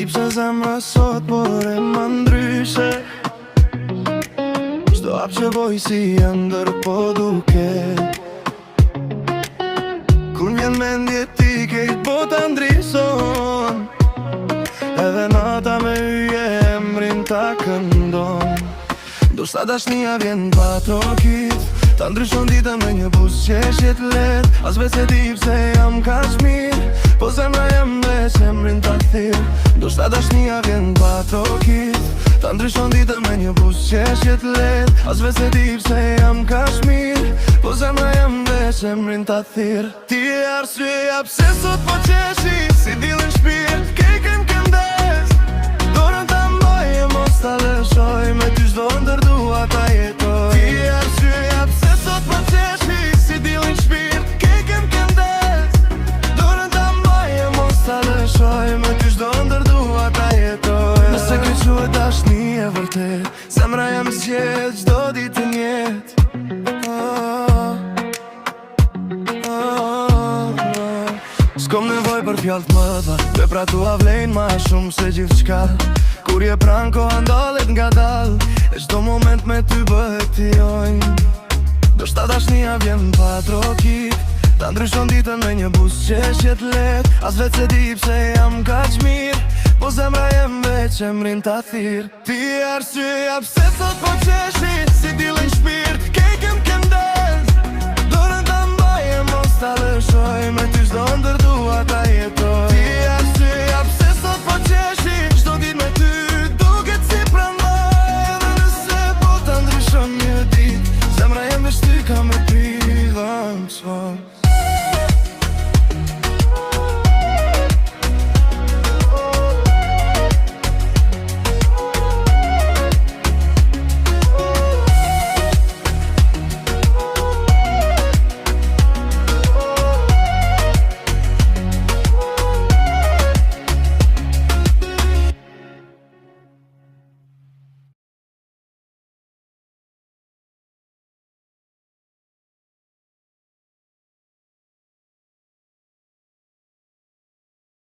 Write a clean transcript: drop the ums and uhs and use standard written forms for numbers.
pse zemra sot por e ma ndryshe. Çdo hap që boj si ëndër po duket. Kur m'jen mendje ti kejt bota ndrison, edhe nata me yje emrin ta këndon. Ndoshta dashnia vjen pa trokit, ta ndryshon ditën me një buzëqeshjet let. As vetë se di pse jam kaq mirë, po zemra jem veç emrin ta thirr. Ndoshta dashnia vjen pa trokit, ta ndryshon ditën me një buzëqeshjet let. As vetë se di pse jam kaq mirë, po zemra jem veç emrin ta thirr. Ti e arsyeja pse sot po qeshi, si dillin shpirt, kejken këndes. Dorën ta mbaj e mos ta lëshoj, me ty çdo ndër dua ta jetoj. Ti e arsyeja pse sot po qeshi, si dillin shpirt, kejken këndes. Dorën ta mbaj e mos ta lëshoj, me ty çdo ndër dua ta jetoj. Nëse kjo quhet dashni e vërtet, zemra jam zgjedh çdo ditë njet. S'kom nevoj për fjallë të mëdha, vepra tua vlejnë ma shumë se gjithçka. Kur je pran koha ndallet nga dal, e çdo moment me ty bëhet t'i jojnë. Ndoshta dashnia vjen pa trokit, ta ndryshon ditën me një buzëqeshjet let. As vetë se di pse jam kaq mirë, po zemra jem veç emrin ta thirr. Ti e arsyeja pse sot po qeshi,